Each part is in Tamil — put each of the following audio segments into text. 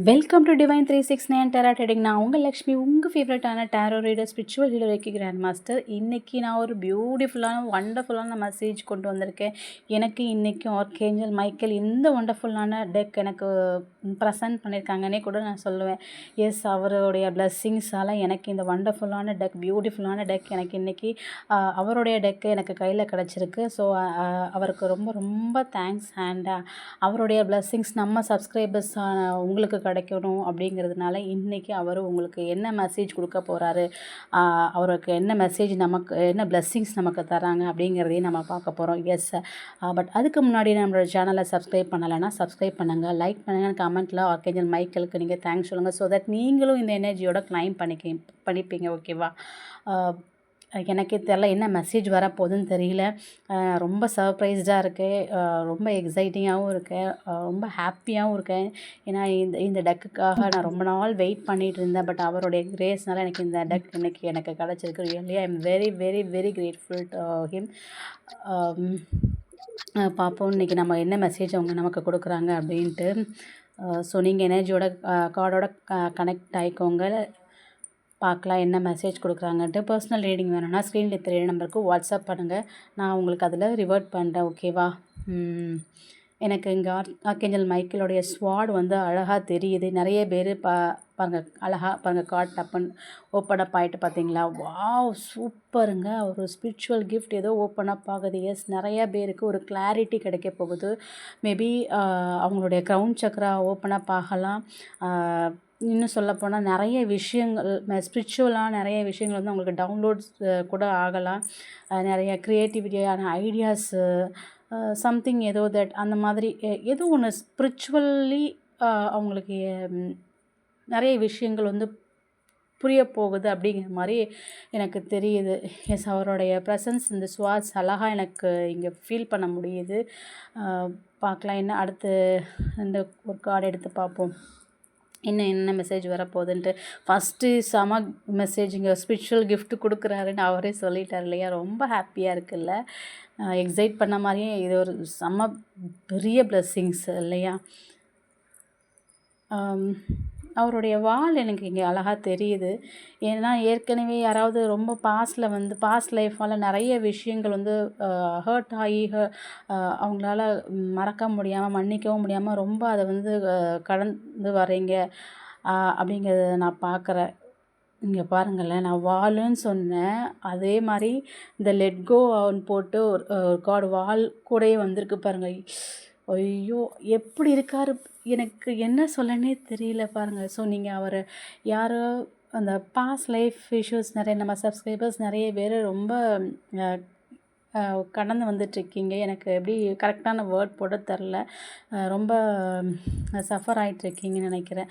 Welcome to divine 369 tarot trading. நான் உங்கள் லக்ஷ்மி, உங்கள் ஃபேவரட்டான tarot reader, spiritual healer reiki grand master. இன்றைக்கி நான் ஒரு பியூட்டிஃபுல்லான வண்டர்ஃபுல்லான மெசேஜ் கொண்டு வந்திருக்கேன். எனக்கு இன்றைக்கி ஆர்கேஞ்சல் மைக்கேல் இந்த வண்டர்ஃபுல்லான டெக் எனக்கு ப்ரெசன்ட் பண்ணியிருக்காங்கன்னே கூட நான் சொல்லுவேன். எஸ், அவருடைய பிளெஸ்ஸிங்ஸால் எனக்கு இந்த வண்டர்ஃபுல்லான டெக், பியூட்டிஃபுல்லான டெக் எனக்கு இன்றைக்கி அவருடைய டெக்கு எனக்கு கையில் கிடச்சிருக்கு. ஸோ அவருக்கு ரொம்ப ரொம்ப தேங்க்ஸ். அண்ட் அவருடைய பிளெஸ்ஸிங்ஸ் நம்ம சப்ஸ்கிரைபர்ஸ் உங்களுக்கு கிடைக்கணும் அப்படிங்கிறதுனால இன்றைக்கி அவர் உங்களுக்கு என்ன மெசேஜ் கொடுக்க போகிறாரு, அவருக்கு என்ன மெசேஜ், நமக்கு என்ன பிளெஸ்ஸிங்ஸ் நமக்கு தராங்க அப்படிங்கிறதையும் நம்ம பார்க்க போகிறோம். எஸ், பட் அதுக்கு முன்னாடி நம்மளோட சேனலை சப்ஸ்கிரைப் பண்ணலைன்னா சப்ஸ்கிரைப் பண்ணுங்கள், லைக் பண்ணுங்கள், கமெண்ட்டில் ஆர்கேஞ்சல் மைக்கேலுக்கு நீங்கள் தேங்க்ஸ் சொல்லுங்கள். ஸோ தட் நீங்களும் இந்த எனர்ஜியோட கிளைம் பண்ணிப்பீங்க. ஓகேவா? எனக்கே தெரில என்ன மெசேஜ் வரப்போகுதுன்னு தெரியல. ரொம்ப சர்ப்ரைஸ்டாக இருக்கேன், ரொம்ப எக்ஸைட்டிங்காகவும் இருக்கேன், ரொம்ப ஹாப்பியாகவும் இருக்கேன். ஏன்னா இந்த டெக்குக்காக நான் ரொம்ப நாள் வெயிட் பண்ணிகிட்டு இருந்தேன். பட் அவருடைய கிரேஸ்னால எனக்கு இந்த டெக் இன்னைக்கு எனக்கு கிடச்சிருக்கு. Really I am very very very grateful to him. பார்ப்போம் இன்றைக்கி நம்ம என்ன மெசேஜ் அவங்க நமக்கு கொடுக்குறாங்க அப்படின்ட்டு. ஸோ நீங்கள் எனர்ஜியோட கார்டோட கனெக்ட் ஆகிக்கோங்க, பார்க்கலாம் என்ன மெசேஜ் கொடுக்குறாங்கன்ட்டு. பர்சனல் ரீடிங் வேணும்னா ஸ்க்ரீனில் தெரிய நம்பருக்கு வாட்ஸ்அப் பண்ணுங்கள், நான் உங்களுக்கு அதில் ரிவர்ட் பண்ணுறேன். ஓகேவா? எனக்கு இங்கே ஆர்கேஞ்சல் மைக்கேலோடைய ஸ்வாட் வந்து அழகாக தெரியுது. நிறைய பேர் பாருங்கள், அழகாக பாருங்கள், கார்ட் டப்புன்னு ஓப்பன் அப் ஆகிட்டு பார்த்தீங்களா? வாவ், சூப்பருங்க. ஒரு ஸ்பிரிச்சுவல் கிஃப்ட் ஏதோ ஓப்பன் அப் ஆகுது. எஸ், நிறைய பேருக்கு ஒரு கிளாரிட்டி கிடைக்க போகுது. மேபி அவங்களுடைய க்ரவுன் சக்ரா ஓப்பன் அப் ஆகலாம். இன்னும் சொல்லப்போனால் நிறைய விஷயங்கள், ஸ்பிரிச்சுவலாக நிறைய விஷயங்கள் வந்து அவங்களுக்கு டவுன்லோட்ஸ் கூட ஆகலாம். நிறைய க்ரியேட்டிவிட்டியான ஐடியாஸு, சம்திங் ஏதோ தட் அந்த மாதிரி ஏதோ ஒன்று ஸ்பிரிச்சுவல்லி அவங்களுக்கு நிறைய விஷயங்கள் வந்து புரிய போகுது அப்படிங்கிற மாதிரி எனக்கு தெரியுது. எஸ், அவருடைய ப்ரெசன்ஸ் இந்த ஸ்வாட்ஸ் அழகாக எனக்கு இங்கே ஃபீல் பண்ண முடியுது. பார்க்கலாம் என்ன அடுத்து. இந்த ஒரு கார்டு எடுத்து பார்ப்போம் இன்னும் என்ன மெசேஜ் வரப்போகுதுன்ட்டு. ஃபஸ்ட்டு செம மெசேஜ், இங்கே ஸ்பிரிச்சுவல் கிஃப்ட் கொடுக்குறாருன்னு அவரே சொல்லிட்டார் இல்லையா? ரொம்ப ஹாப்பியாக இருக்குல்ல? எக்ஸைட் பண்ண மாதிரியே இது ஒரு செம பெரிய பிளெஸ்ஸிங்ஸ் இல்லையா? அவருடைய வால் எனக்கு இங்கே அழகாக தெரியுது. ஏன்னா ஏற்கனவே யாராவது ரொம்ப பாஸ்ட் லைஃப்பால் நிறைய விஷயங்கள் வந்து ஹர்ட் ஆகி அவங்களால மறக்க முடியாமல், மன்னிக்கவும் முடியாமல் ரொம்ப அதை வந்து கடந்து வரீங்க அப்படிங்கிறத நான் பார்க்குறேன். இங்கே பாருங்களேன், நான் வால்னு சொன்னேன், அதே மாதிரி இந்த லெட் கோ போட்டு ஒரு கார்டு வால் கூடயே வந்திருக்கு பாருங்கள். ஐயோ, எப்படி இருக்கார், எனக்கு என்ன சொல்லனே தெரியல பாருங்கள். ஸோ நீங்கள் அவர் யாரோ அந்த பாஸ்ட் லைஃப் இஷ்யூஸ் நிறைய நம்ம சப்ஸ்கிரைபர்ஸ் நிறைய பேர் ரொம்ப கடந்து வந்துட்டுருக்கீங்க. எனக்கு எப்படி கரெக்டான வேர்ட் போட தெரில, ரொம்ப சஃபர் ஆகிட்டுருக்கீங்கன்னு நினைக்கிறேன்.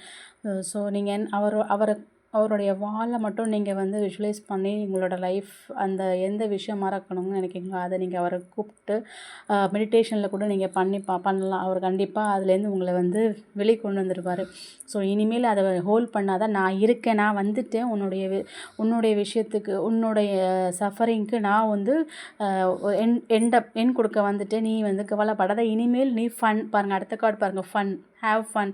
ஸோ நீங்கள் அவருடைய வாலை மட்டும் நீங்கள் வந்து விஷுவலைஸ் பண்ணி உங்களோட லைஃப் அந்த எந்த விஷயம் மறக்கணும்னு நினைக்கிறீங்களோ அதை நீங்கள் அவரை கூப்பிட்டு மெடிடேஷனில் கூட நீங்கள் பண்ணலாம். அவர் கண்டிப்பாக அதுலேருந்து உங்களை வந்து வெளியே கொண்டு வந்துடுவார். ஸோ இனிமேல் அதை ஹோல்ட் பண்ணாதான், நான் இருக்கேன், நான் வந்துட்டேன், உன்னுடைய விஷயத்துக்கு, உன்னுடைய சஃபரிங்க்கு நான் வந்து என் கொடுக்க வந்துட்டேன், நீ வந்து கவலைப்படாத, இனிமேல் நீ ஃபன் பாருங்கள், அடுத்த கார்டு பாருங்கள், ஃபன், ஹேவ் ஃபன்,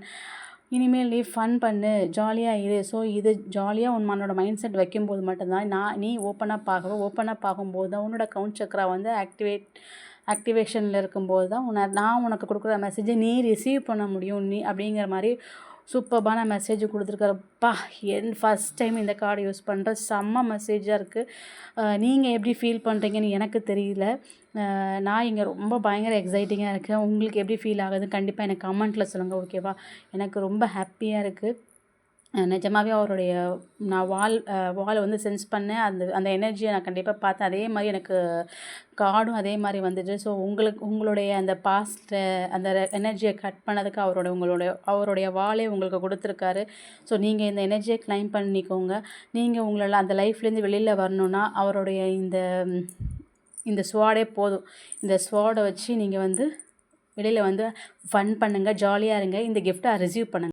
இனிமேல் நீ ஃபன் பண்ணு, ஜாலியாக இரு. ஸோ இது ஜாலியாக உன்னோட மைண்ட் செட் வைக்கும்போது மட்டும்தான் நீ ஓப்பன் அப் ஆகும்போது தான் உன்னோட கவுண்ட் சக்ரா வந்து ஆக்டிவேஷனில் இருக்கும்போது தான் நான் உனக்கு கொடுக்குற மெசேஜை நீ ரிசீவ் பண்ண முடியும். அப்படிங்கிற மாதிரி சூப்பர்பான மெசேஜ் கொடுத்துருக்காருப்பா. ஃபஸ்ட் டைம் இந்த கார்டு யூஸ் பண்ணுற செம்ம மெசேஜாக இருக்குது. நீங்கள் எப்படி ஃபீல் பண்ணுறீங்கன்னு எனக்கு தெரியல. நான் இங்கே ரொம்ப பயங்கர எக்ஸைட்டிங்காக இருக்கேன். உங்களுக்கு எப்படி ஃபீல் ஆகுது கண்டிப்பாக எனக்கு கமெண்ட்டில் சொல்லுங்கள். ஓகேவா? எனக்கு ரொம்ப ஹாப்பியாக இருக்குது. நிஜமாகவே அவருடைய நான் வாலை வந்து சென்ஸ் பண்ணேன். அந்த எனர்ஜியை நான் கண்டிப்பாக பார்த்தேன். அதே மாதிரி எனக்கு கார்டும் அதே மாதிரி வந்துட்டு. ஸோ உங்களுடைய அந்த பாஸ்ட் அந்த எனர்ஜியை கட் பண்ணதுக்கு அவருடைய வாலே உங்களுக்கு கொடுத்துருக்காரு. ஸோ நீங்கள் இந்த எனர்ஜியை கிளைம் பண்ணிக்கோங்க. நீங்கள் உங்களால் அந்த லைஃப்லேருந்து வெளியில் வரணுன்னா அவருடைய இந்த ஸ்வாடே போதும். இந்த ஸ்வாடை வச்சு நீங்கள் வந்து வெளியில் வந்து ஃபன் பண்ணுங்கள், ஜாலியாக இருங்க. இந்த கிஃப்ட்டை ரிசீவ் பண்ணுங்கள்.